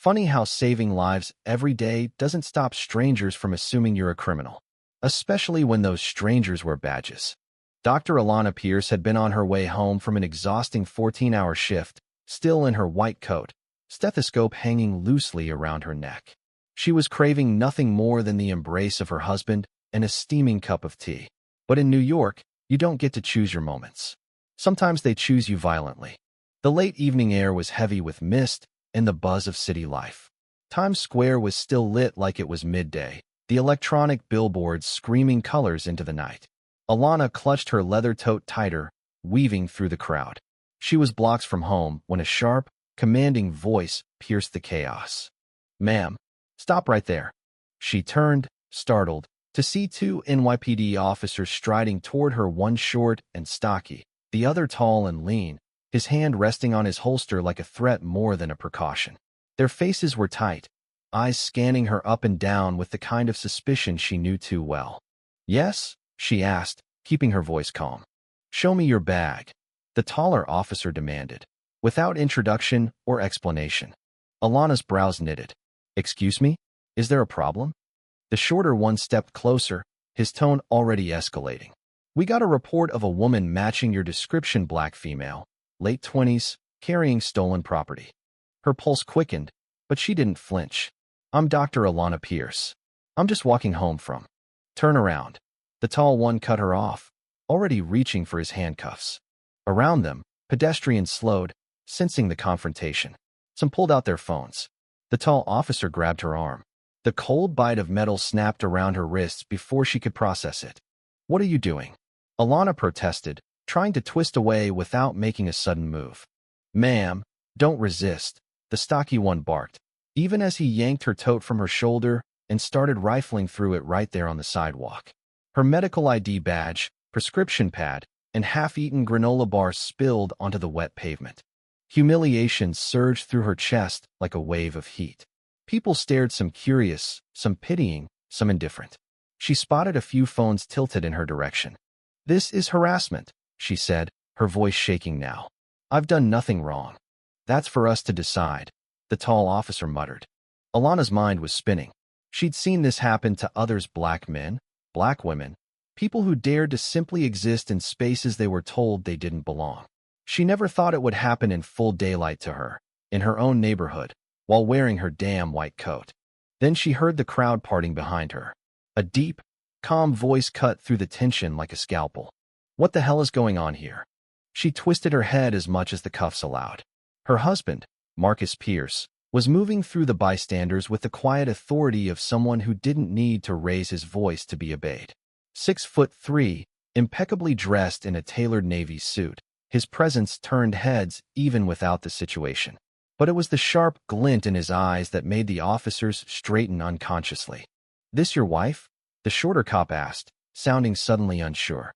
Funny how saving lives every day doesn't stop strangers from assuming you're a criminal, especially when those strangers wear badges. Dr. Alana Pierce had been on her way home from an exhausting 14-hour shift, still in her white coat, stethoscope hanging loosely around her neck. She was craving nothing more than the embrace of her husband and a steaming cup of tea. But in New York, you don't get to choose your moments. Sometimes they choose you violently. The late evening air was heavy with mist and the buzz of city life. Times Square was still lit like it was midday, the electronic billboards screaming colors into the night. Alana clutched her leather tote tighter, weaving through the crowd. She was blocks from home when a sharp, commanding voice pierced the chaos. "Ma'am, stop right there." She turned, startled, to see two NYPD officers striding toward her, one short and stocky, the other tall and lean, his hand resting on his holster like a threat more than a precaution. Their faces were tight, eyes scanning her up and down with the kind of suspicion she knew too well. "Yes?" she asked, keeping her voice calm. "Show me your bag," the taller officer demanded, without introduction or explanation. Alana's brows knitted. "Excuse me? Is there a problem?" The shorter one stepped closer, his tone already escalating. "We got a report of a woman matching your description, black female, late 20s, carrying stolen property." Her pulse quickened, but she didn't flinch. "I'm Dr. Alana Pierce. I'm just walking home from." "Turn around." The tall one cut her off, already reaching for his handcuffs. Around them, pedestrians slowed, sensing the confrontation. Some pulled out their phones. The tall officer grabbed her arm. The cold bite of metal snapped around her wrists before she could process it. "What are you doing?" Alana protested, trying to twist away without making a sudden move. "Ma'am, don't resist," the stocky one barked, even as he yanked her tote from her shoulder and started rifling through it right there on the sidewalk. Her medical ID badge, prescription pad, and half-eaten granola bar spilled onto the wet pavement. Humiliation surged through her chest like a wave of heat. People stared, some curious, some pitying, some indifferent. She spotted a few phones tilted in her direction. "This is harassment," she said, her voice shaking now. "I've done nothing wrong." "That's for us to decide," the tall officer muttered. Alana's mind was spinning. She'd seen this happen to others: black men, black women, people who dared to simply exist in spaces they were told they didn't belong. She never thought it would happen in full daylight to her, in her own neighborhood, while wearing her damn white coat. Then she heard the crowd parting behind her. A deep, calm voice cut through the tension like a scalpel. "What the hell is going on here?" She twisted her head as much as the cuffs allowed. Her husband, Marcus Pierce, was moving through the bystanders with the quiet authority of someone who didn't need to raise his voice to be obeyed. 6'3", impeccably dressed in a tailored navy suit, his presence turned heads even without the situation. But it was the sharp glint in his eyes that made the officers straighten unconsciously. "This your wife?" the shorter cop asked, sounding suddenly unsure.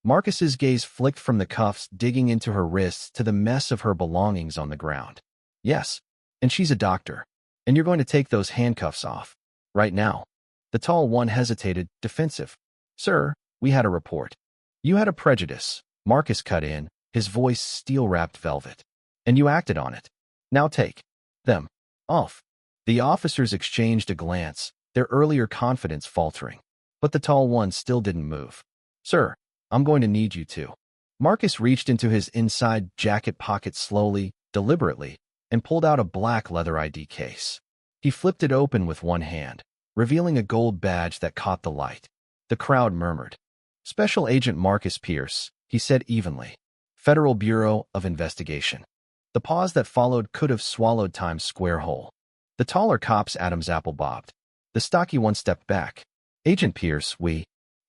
Marcus's gaze flicked from the cuffs digging into her wrists to the mess of her belongings on the ground. "Yes, and she's a doctor. And you're going to take those handcuffs off. Right now." The tall one hesitated, defensive. "Sir, we had a report." "You had a prejudice," Marcus cut in, his voice steel-wrapped velvet. "And you acted on it. Now take them off." The officers exchanged a glance, their earlier confidence faltering. But the tall one still didn't move. "Sir, I'm going to need you to." Marcus reached into his inside jacket pocket slowly, deliberately, and pulled out a black leather ID case. He flipped it open with one hand, revealing a gold badge that caught the light. The crowd murmured. "Special Agent Marcus Pierce," he said evenly. "Federal Bureau of Investigation." The pause that followed could have swallowed Times Square whole. The taller cop's Adam's apple bobbed. The stocky one stepped back. "Agent Pierce,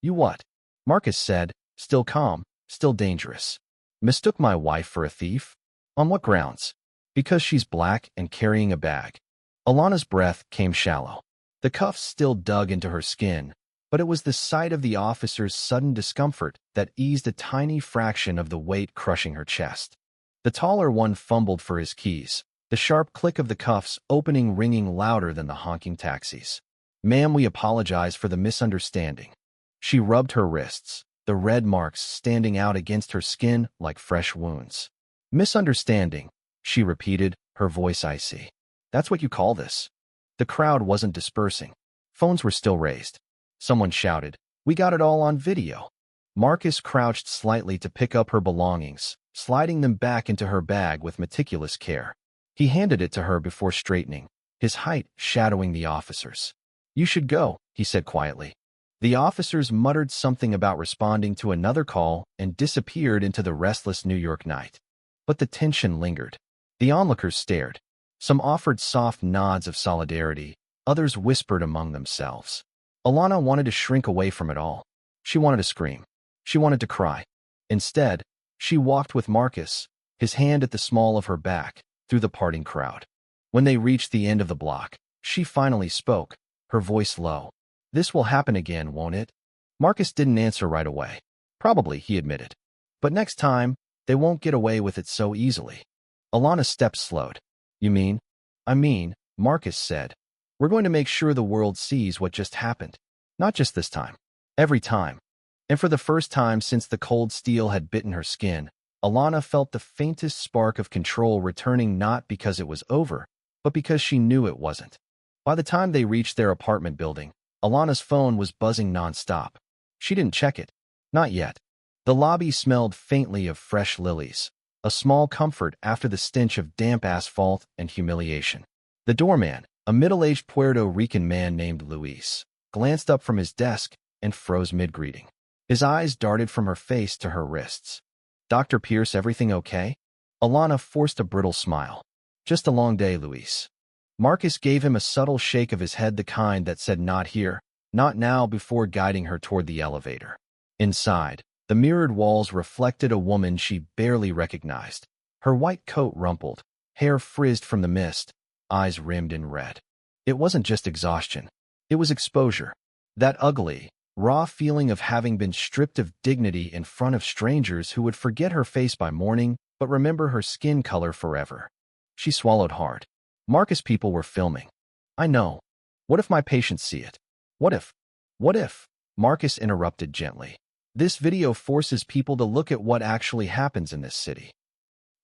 You what?" Marcus said, still calm, still dangerous. "Mistook my wife for a thief? On what grounds?" "Because she's black and carrying a bag." Alana's breath came shallow. The cuffs still dug into her skin, but it was the sight of the officer's sudden discomfort that eased a tiny fraction of the weight crushing her chest. The taller one fumbled for his keys, the sharp click of the cuffs opening ringing louder than the honking taxis. "Ma'am, we apologize for the misunderstanding." She rubbed her wrists, the red marks standing out against her skin like fresh wounds. "Misunderstanding," she repeated, her voice icy. That's what you call this? The crowd wasn't dispersing. Phones were still raised. Someone shouted, "We got it all on video." Marcus crouched slightly to pick up her belongings, sliding them back into her bag with meticulous care. He handed it to her before straightening, his height shadowing the officers. "You should go," he said quietly. The officers muttered something about responding to another call and disappeared into the restless New York night. But the tension lingered. The onlookers stared. Some offered soft nods of solidarity, others whispered among themselves. Alana wanted to shrink away from it all. She wanted to scream. She wanted to cry. Instead, she walked with Marcus, his hand at the small of her back, through the parting crowd. When they reached the end of the block, she finally spoke, her voice low. "This will happen again, won't it?" Marcus didn't answer right away. "Probably," he admitted. "But next time, they won't get away with it so easily." Alana's steps slowed. "You mean?" "I mean," Marcus said, "we're going to make sure the world sees what just happened. Not just this time. Every time." And for the first time since the cold steel had bitten her skin, Alana felt the faintest spark of control returning, not because it was over, but because she knew it wasn't. By the time they reached their apartment building, Alana's phone was buzzing nonstop. She didn't check it. Not yet. The lobby smelled faintly of fresh lilies, a small comfort after the stench of damp asphalt and humiliation. The doorman, a middle-aged Puerto Rican man named Luis, glanced up from his desk and froze mid-greeting. His eyes darted from her face to her wrists. "Dr. Pierce, everything okay?" Alana forced a brittle smile. "Just a long day, Luis." Marcus gave him a subtle shake of his head, the kind that said not here, not now, before guiding her toward the elevator. Inside, the mirrored walls reflected a woman she barely recognized. Her white coat rumpled, hair frizzed from the mist, eyes rimmed in red. It wasn't just exhaustion. It was exposure. That ugly, raw feeling of having been stripped of dignity in front of strangers who would forget her face by morning, but remember her skin color forever. She swallowed hard. Marcus, people were filming. "I know. What if my patients see it? What if? What if?" Marcus interrupted gently. "This video forces people to look at what actually happens in this city."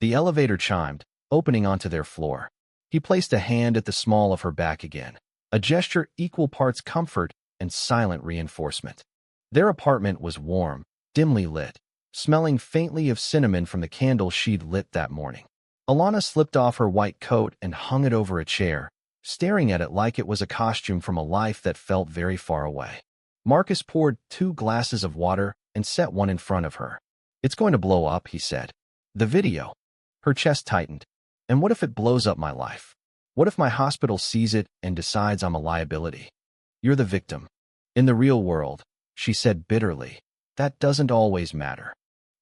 The elevator chimed, opening onto their floor. He placed a hand at the small of her back again, a gesture equal parts comfort and silent reinforcement. Their apartment was warm, dimly lit, smelling faintly of cinnamon from the candles she'd lit that morning. Alana slipped off her white coat and hung it over a chair, staring at it like it was a costume from a life that felt very far away. Marcus poured 2 glasses of water and set one in front of her. "It's going to blow up," he said. "The video." Her chest tightened. "And what if it blows up my life? What if my hospital sees it and decides I'm a liability?" "You're the victim. In the real world," she said bitterly, "that doesn't always matter."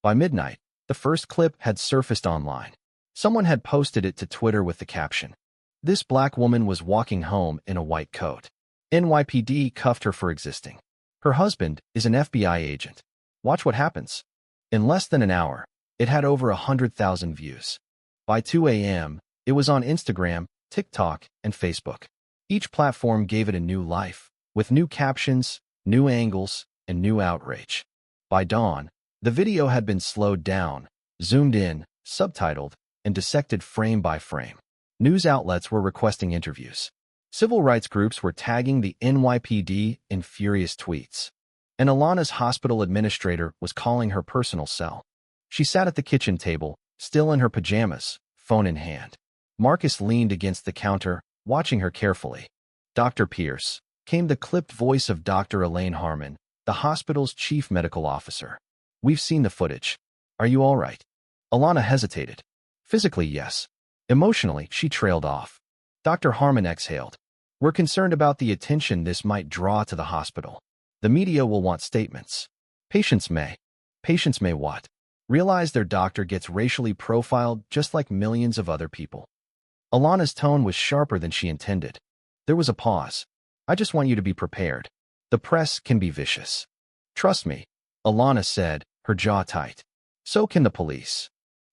By midnight, the first clip had surfaced online. Someone had posted it to Twitter with the caption, "This black woman was walking home in a white coat. NYPD cuffed her for existing. Her husband is an FBI agent. Watch what happens." In less than an hour, it had over 100,000 views. By 2 a.m., it was on Instagram, TikTok, and Facebook. Each platform gave it a new life, with new captions, new angles, and new outrage. By dawn, the video had been slowed down, zoomed in, subtitled, and dissected frame by frame. News outlets were requesting interviews. Civil rights groups were tagging the NYPD in furious tweets. And Alana's hospital administrator was calling her personal cell. She sat at the kitchen table, still in her pajamas, phone in hand. Marcus leaned against the counter, watching her carefully. "Dr. Pierce," came the clipped voice of Dr. Elaine Harmon, the hospital's chief medical officer. "We've seen the footage. Are you all right?" Alana hesitated. Physically, yes. Emotionally, she trailed off. Dr. Harmon exhaled. "We're concerned about the attention this might draw to the hospital. The media will want statements. Patients may. Patients may what? Realize their doctor gets racially profiled just like millions of other people." Alana's tone was sharper than she intended. There was a pause. "I just want you to be prepared. The press can be vicious." "Trust me," Alana said, her jaw tight. "So can the police."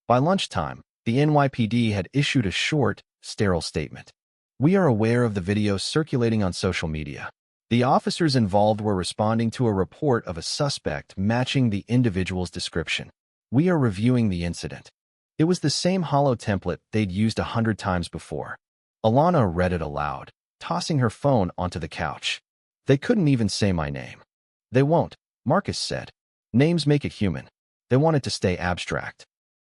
By lunchtime, the NYPD had issued a short, sterile statement. "We are aware of the videos circulating on social media. The officers involved were responding to a report of a suspect matching the individual's description. We are reviewing the incident." It was the same hollow template they'd used 100 times before. Alana read it aloud, tossing her phone onto the couch. They couldn't even say my name. They won't, Marcus said. Names make it human. They want it to stay abstract.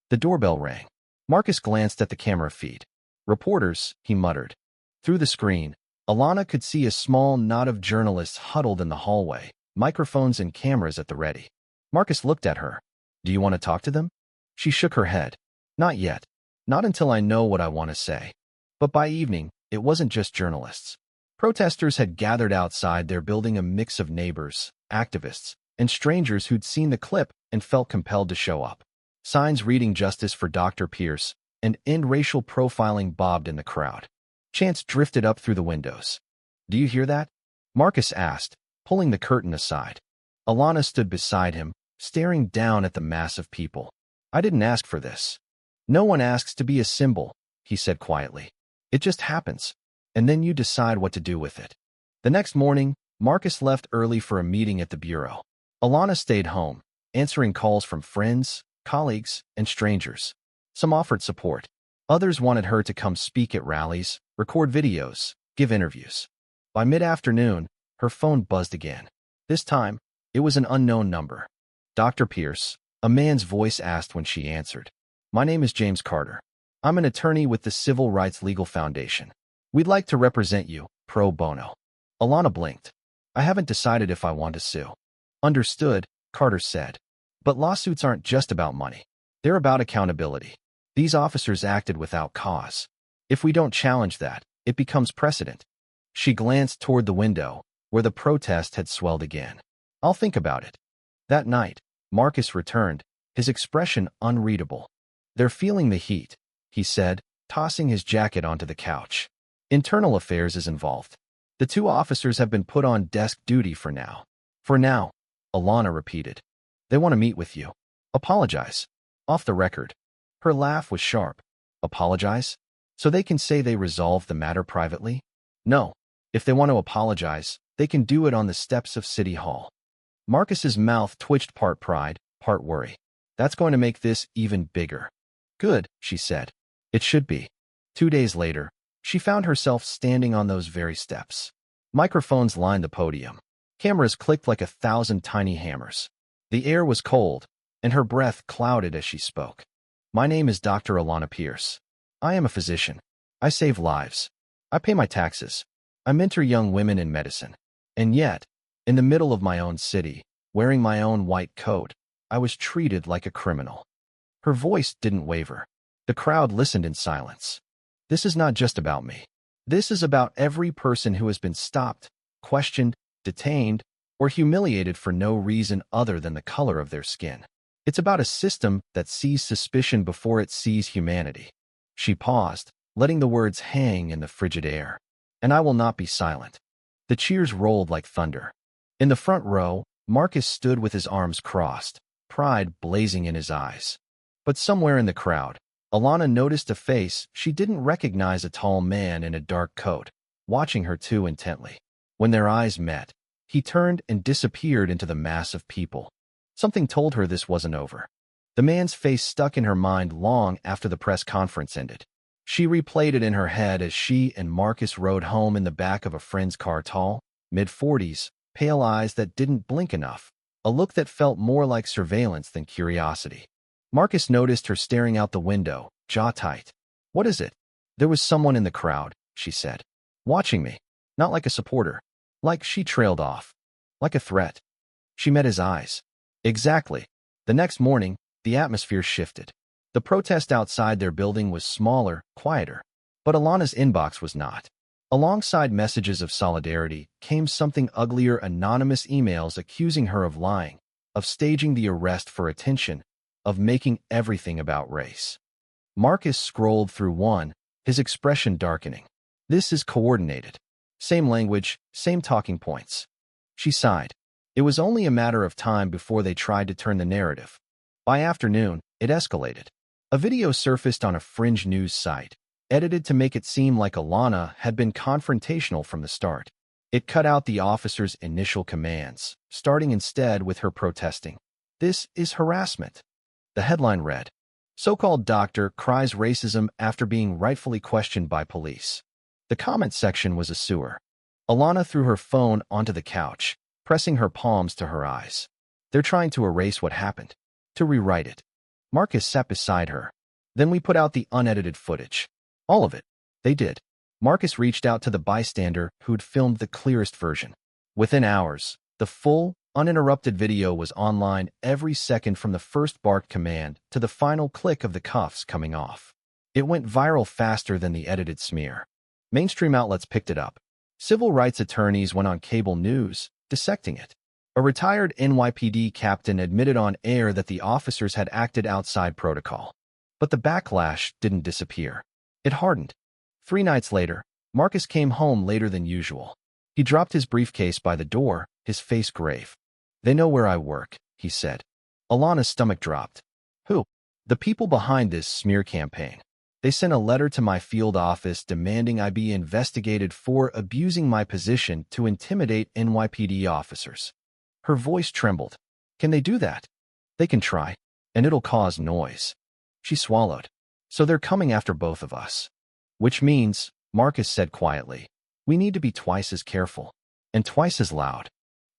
The doorbell rang. Marcus glanced at the camera feed. Reporters, he muttered. Through the screen, Alana could see a small knot of journalists huddled in the hallway, microphones and cameras at the ready. Marcus looked at her. Do you want to talk to them? She shook her head. Not yet. Not until I know what I want to say. But by evening, it wasn't just journalists. Protesters had gathered outside their building, a mix of neighbors, activists, and strangers who'd seen the clip and felt compelled to show up. Signs reading "Justice for Dr. Pierce" and "End Racial Profiling" bobbed in the crowd. Chants drifted up through the windows. Do you hear that? Marcus asked, pulling the curtain aside. Alana stood beside him, staring down at the mass of people. I didn't ask for this. No one asks to be a symbol, he said quietly. It just happens, and then you decide what to do with it. The next morning, Marcus left early for a meeting at the bureau. Alana stayed home, answering calls from friends, colleagues, and strangers. Some offered support. Others wanted her to come speak at rallies, record videos, give interviews. By mid-afternoon, her phone buzzed again. This time, it was an unknown number. Dr. Pierce, a man's voice asked when she answered. My name is James Carter. I'm an attorney with the Civil Rights Legal Foundation. We'd like to represent you, pro bono. Alana blinked. I haven't decided if I want to sue. Understood, Carter said. But lawsuits aren't just about money. They're about accountability. These officers acted without cause. If we don't challenge that, it becomes precedent. She glanced toward the window, where the protest had swelled again. I'll think about it. That night, Marcus returned, his expression unreadable. They're feeling the heat, he said, tossing his jacket onto the couch. Internal affairs is involved. The two officers have been put on desk duty for now. For now, Alana repeated. They want to meet with you. Apologize. Off the record. Her laugh was sharp. Apologize? So they can say they resolved the matter privately? No. If they want to apologize, they can do it on the steps of City Hall. Marcus's mouth twitched, part pride, part worry. That's going to make this even bigger. Good, she said. It should be. 2 days later, she found herself standing on those very steps. Microphones lined the podium. Cameras clicked like 1,000 tiny hammers. The air was cold, and her breath clouded as she spoke. My name is Dr. Alana Pierce. I am a physician. I save lives. I pay my taxes. I mentor young women in medicine. And yet, in the middle of my own city, wearing my own white coat, I was treated like a criminal. Her voice didn't waver. The crowd listened in silence. This is not just about me. This is about every person who has been stopped, questioned, detained, or humiliated for no reason other than the color of their skin. It's about a system that sees suspicion before it sees humanity. She paused, letting the words hang in the frigid air. And I will not be silent. The cheers rolled like thunder. In the front row, Marcus stood with his arms crossed, pride blazing in his eyes. But somewhere in the crowd, Alana noticed a face she didn't recognize, a tall man in a dark coat, watching her too intently. When their eyes met, he turned and disappeared into the mass of people. Something told her this wasn't over. The man's face stuck in her mind long after the press conference ended. She replayed it in her head as she and Marcus rode home in the back of a friend's car, tall, mid-40s, pale eyes that didn't blink enough, a look that felt more like surveillance than curiosity. Marcus noticed her staring out the window, jaw tight. What is it? There was someone in the crowd, she said. Watching me. Not like a supporter. Like she trailed off. Like a threat. She met his eyes. Exactly. The next morning, the atmosphere shifted. The protest outside their building was smaller, quieter. But Alana's inbox was not. Alongside messages of solidarity came something uglier: anonymous emails accusing her of lying, of staging the arrest for attention, of making everything about race. Marcus scrolled through one, his expression darkening. This is coordinated. Same language, same talking points. She sighed. It was only a matter of time before they tried to turn the narrative. By afternoon, it escalated. A video surfaced on a fringe news site, edited to make it seem like Alana had been confrontational from the start. It cut out the officer's initial commands, starting instead with her protesting. This is harassment. The headline read, "So-called doctor cries racism after being rightfully questioned by police." The comment section was a sewer. Alana threw her phone onto the couch, pressing her palms to her eyes. They're trying to erase what happened, to rewrite it. Marcus sat beside her. Then we put out the unedited footage. All of it. They did. Marcus reached out to the bystander who'd filmed the clearest version. Within hours, the full, uninterrupted video was online every second from the first barked command to the final click of the cuffs coming off. It went viral faster than the edited smear. Mainstream outlets picked it up. Civil rights attorneys went on cable news, dissecting it. A retired NYPD captain admitted on air that the officers had acted outside protocol. But the backlash didn't disappear. It hardened. 3 nights later, Marcus came home later than usual. He dropped his briefcase by the door, his face grave. "They know where I work," he said. Alana's stomach dropped. "Who?" "The people behind this smear campaign. They sent a letter to my field office demanding I be investigated for abusing my position to intimidate NYPD officers." Her voice trembled. "Can they do that?" "They can try, and it'll cause noise." She swallowed. "So they're coming after both of us." "Which means," Marcus said quietly, "we need to be twice as careful. And twice as loud."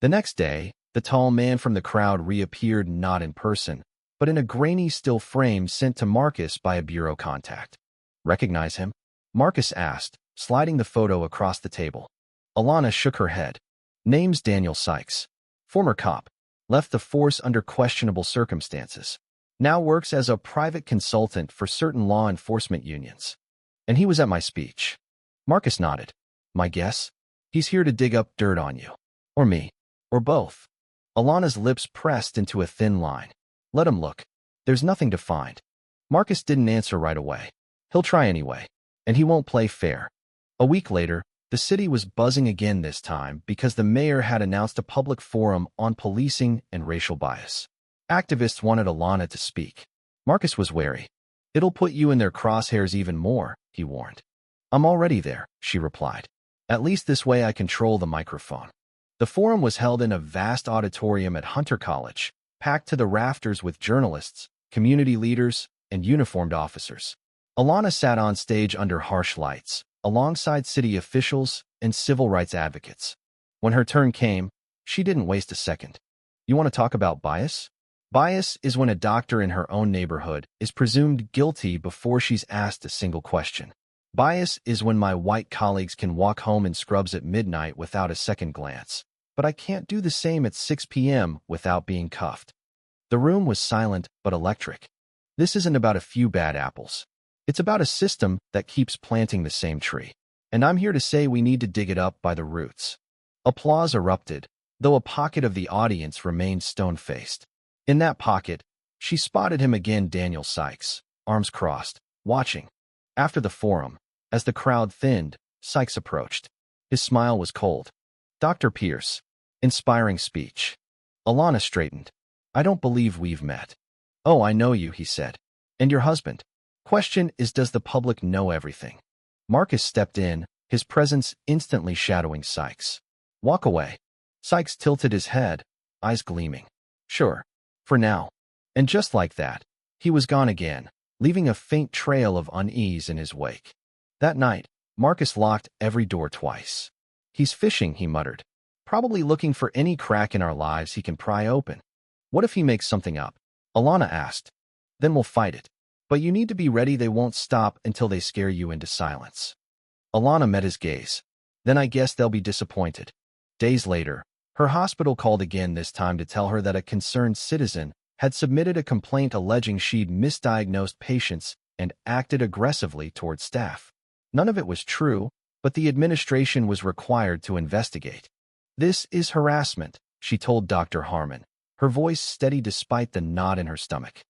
The next day, the tall man from the crowd reappeared not in person, but in a grainy still frame sent to Marcus by a bureau contact. "Recognize him?" Marcus asked, sliding the photo across the table. Alana shook her head. "Name's Daniel Sykes. Former cop. Left the force under questionable circumstances. Now works as a private consultant for certain law enforcement unions. And he was at my speech." Marcus nodded. "My guess? He's here to dig up dirt on you. Or me. Or both." Alana's lips pressed into a thin line. "Let him look. There's nothing to find." Marcus didn't answer right away. "He'll try anyway. And he won't play fair." A week later, the city was buzzing again this time because the mayor had announced a public forum on policing and racial bias. Activists wanted Alana to speak. Marcus was wary. "It'll put you in their crosshairs even more," he warned. "I'm already there," she replied. "At least this way I control the microphone." The forum was held in a vast auditorium at Hunter College, packed to the rafters with journalists, community leaders, and uniformed officers. Alana sat on stage under harsh lights, alongside city officials and civil rights advocates. When her turn came, she didn't waste a second. "You want to talk about bias?" Bias is when a doctor in her own neighborhood is presumed guilty before she's asked a single question. Bias is when my white colleagues can walk home in scrubs at midnight without a second glance, but I can't do the same at 6 p.m. without being cuffed. The room was silent but electric. This isn't about a few bad apples. It's about a system that keeps planting the same tree. And I'm here to say we need to dig it up by the roots. Applause erupted, though a pocket of the audience remained stone-faced. In that pocket, she spotted him again, Daniel Sykes, arms crossed, watching. After the forum, as the crowd thinned, Sykes approached. His smile was cold. "Dr. Pierce." Inspiring speech. Alana straightened. "I don't believe we've met." "Oh, I know you," he said. "And your husband." Question is, does the public know everything? Marcus stepped in, his presence instantly shadowing Sykes. "Walk away." Sykes tilted his head, eyes gleaming. "Sure. For now." And just like that, he was gone again, leaving a faint trail of unease in his wake. That night, Marcus locked every door twice. "He's fishing," he muttered. "Probably looking for any crack in our lives he can pry open." "What if he makes something up?" Alana asked. "Then we'll fight it. But you need to be ready. They won't stop until they scare you into silence." Alana met his gaze. "Then I guess they'll be disappointed." Days later, her hospital called again, this time to tell her that a concerned citizen had submitted a complaint alleging she'd misdiagnosed patients and acted aggressively towards staff. None of it was true, but the administration was required to investigate. "This is harassment," she told Dr. Harmon, her voice steady despite the knot in her stomach.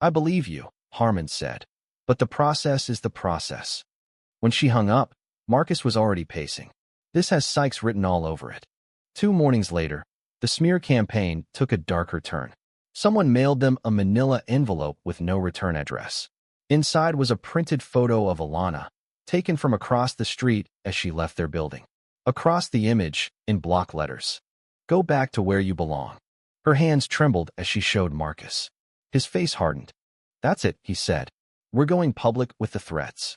"I believe you," Harmon said, "but the process is the process." When she hung up, Marcus was already pacing. "This has Sykes written all over it." 2 mornings later, the smear campaign took a darker turn. Someone mailed them a manila envelope with no return address. Inside was a printed photo of Alana, taken from across the street as she left their building. Across the image, in block letters, "Go back to where you belong." Her hands trembled as she showed Marcus. His face hardened. "That's it," he said. "We're going public with the threats."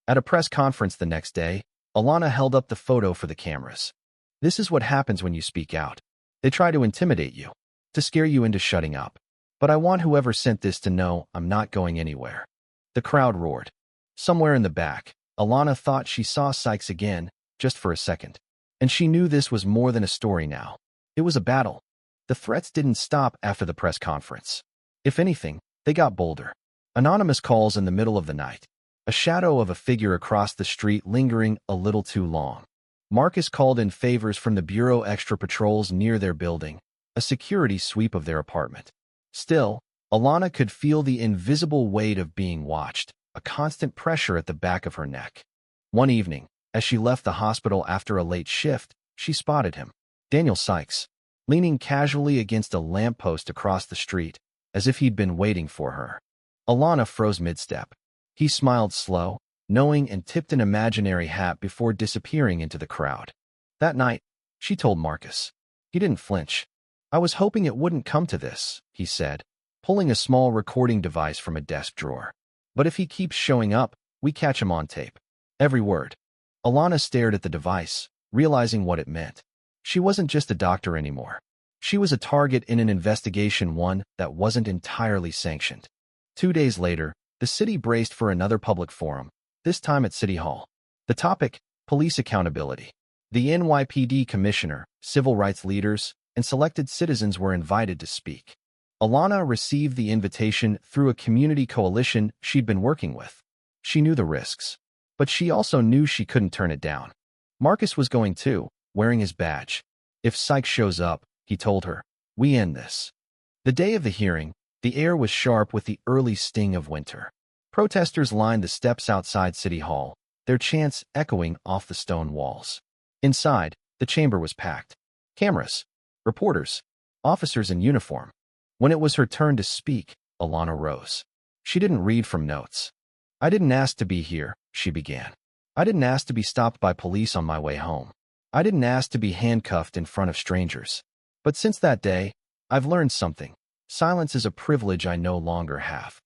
At a press conference the next day, Alana held up the photo for the cameras. This is what happens when you speak out. They try to intimidate you, to scare you into shutting up. But I want whoever sent this to know I'm not going anywhere. The crowd roared. Somewhere in the back, Alana thought she saw Sykes again, just for a second. And she knew this was more than a story now. It was a battle. The threats didn't stop after the press conference. If anything, they got bolder. Anonymous calls in the middle of the night. A shadow of a figure across the street lingering a little too long. Marcus called in favors from the Bureau, extra patrols near their building, a security sweep of their apartment. Still, Alana could feel the invisible weight of being watched, a constant pressure at the back of her neck. One evening, as she left the hospital after a late shift, she spotted him, Daniel Sykes, leaning casually against a lamppost across the street, as if he'd been waiting for her. Alana froze mid-step. He smiled slow, knowing, and tipped an imaginary hat before disappearing into the crowd. That night, she told Marcus. He didn't flinch. I was hoping it wouldn't come to this, he said, pulling a small recording device from a desk drawer. But if he keeps showing up, we catch him on tape. Every word. Alana stared at the device, realizing what it meant. She wasn't just a doctor anymore. She was a target in an investigation, one that wasn't entirely sanctioned. 2 days later, the city braced for another public forum, this time at City Hall. The topic, police accountability. The NYPD commissioner, civil rights leaders, and selected citizens were invited to speak. Alana received the invitation through a community coalition she'd been working with. She knew the risks, but she also knew she couldn't turn it down. Marcus was going too, wearing his badge. If Sykes shows up, he told her, we end this. The day of the hearing, the air was sharp with the early sting of winter. Protesters lined the steps outside City Hall, their chants echoing off the stone walls. Inside, the chamber was packed. Cameras, reporters, officers in uniform. When it was her turn to speak, Alana rose. She didn't read from notes. I didn't ask to be here, she began. I didn't ask to be stopped by police on my way home. I didn't ask to be handcuffed in front of strangers. But since that day, I've learned something. Silence is a privilege I no longer have.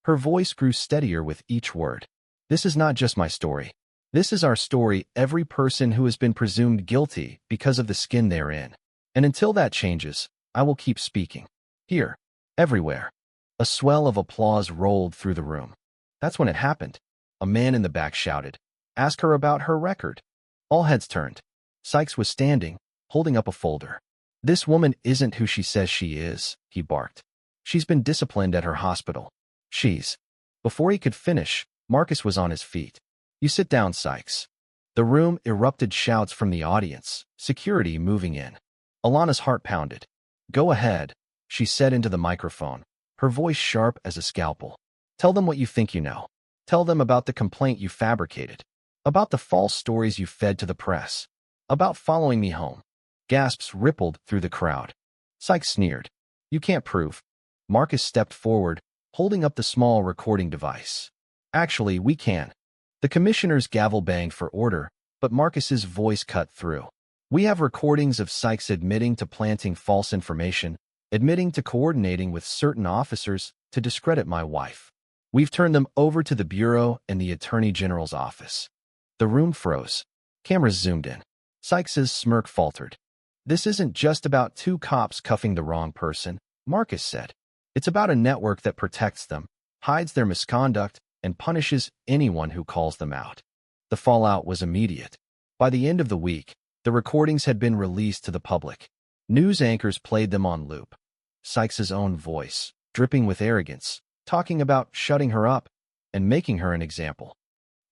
Her voice grew steadier with each word. This is not just my story. This is our story, every person who has been presumed guilty because of the skin they're in. And until that changes, I will keep speaking. Here, everywhere. A swell of applause rolled through the room. That's when it happened. A man in the back shouted, "Ask her about her record." All heads turned. Sykes was standing, holding up a folder. "This woman isn't who she says she is," he barked. "She's been disciplined at her hospital. She's..." Before he could finish, Marcus was on his feet. "You sit down, Sykes." The room erupted shouts from the audience, security moving in. Alana's heart pounded. "Go ahead," she said into the microphone, her voice sharp as a scalpel. "Tell them what you think you know. Tell them about the complaint you fabricated, about the false stories you fed to the press, about following me home." Gasps rippled through the crowd. Sykes sneered. "You can't prove." Marcus stepped forward, holding up the small recording device. "Actually, we can." The commissioner's gavel banged for order, but Marcus's voice cut through. "We have recordings of Sykes admitting to planting false information, admitting to coordinating with certain officers to discredit my wife. We've turned them over to the Bureau and the Attorney General's office." The room froze. Cameras zoomed in. Sykes's smirk faltered. "This isn't just about two cops cuffing the wrong person," Marcus said. "It's about a network that protects them, hides their misconduct, and punishes anyone who calls them out." The fallout was immediate. By the end of the week, the recordings had been released to the public. News anchors played them on loop. Sykes's own voice, dripping with arrogance, talking about shutting her up and making her an example.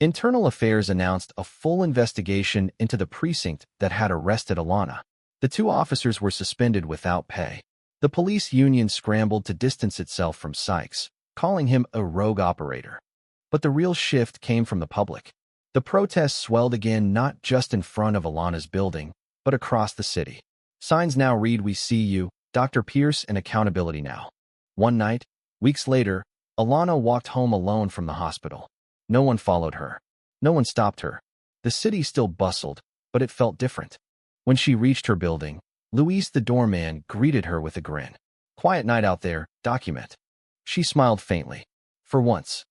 Internal Affairs announced a full investigation into the precinct that had arrested Alana. The two officers were suspended without pay. The police union scrambled to distance itself from Sykes, calling him a rogue operator. But the real shift came from the public. The protests swelled again, not just in front of Alana's building, but across the city. Signs now read, "We see you, Dr. Pierce, and accountability now." One night, weeks later, Alana walked home alone from the hospital. No one followed her. No one stopped her. The city still bustled, but it felt different. When she reached her building, Luis the doorman greeted her with a grin. "Quiet night out there, document." She smiled faintly. For once.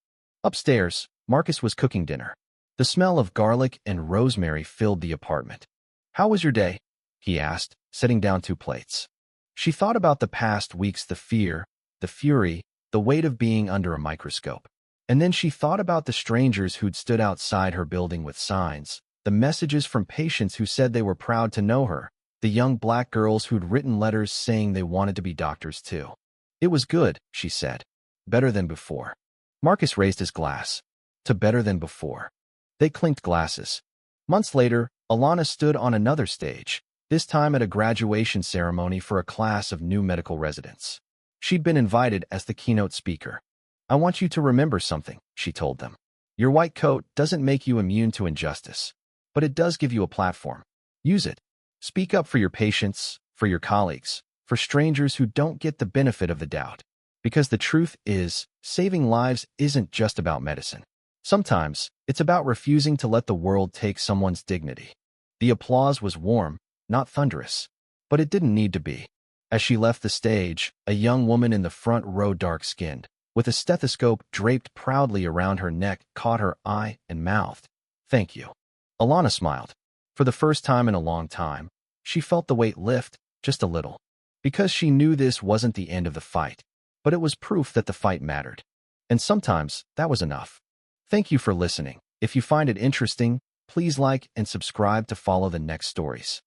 Upstairs, Marcus was cooking dinner. The smell of garlic and rosemary filled the apartment. "How was your day?" he asked, setting down 2 plates. She thought about the past weeks, the fear, the fury, the weight of being under a microscope. And then she thought about the strangers who'd stood outside her building with signs, the messages from patients who said they were proud to know her, the young black girls who'd written letters saying they wanted to be doctors too. "It was good," she said. "Better than before." Marcus raised his glass. "To better than before." They clinked glasses. Months later, Alana stood on another stage, this time at a graduation ceremony for a class of new medical residents. She'd been invited as the keynote speaker. "I want you to remember something," she told them. "Your white coat doesn't make you immune to injustice, but it does give you a platform. Use it. Speak up for your patients, for your colleagues, for strangers who don't get the benefit of the doubt. Because the truth is, saving lives isn't just about medicine. Sometimes, it's about refusing to let the world take someone's dignity." The applause was warm, not thunderous, but it didn't need to be. As she left the stage, a young woman in the front row, dark-skinned, with a stethoscope draped proudly around her neck, caught her eye and mouthed, "Thank you." Alana smiled. For the first time in a long time, she felt the weight lift, just a little. Because she knew this wasn't the end of the fight, but it was proof that the fight mattered. And sometimes, that was enough. Thank you for listening. If you find it interesting, please like and subscribe to follow the next stories.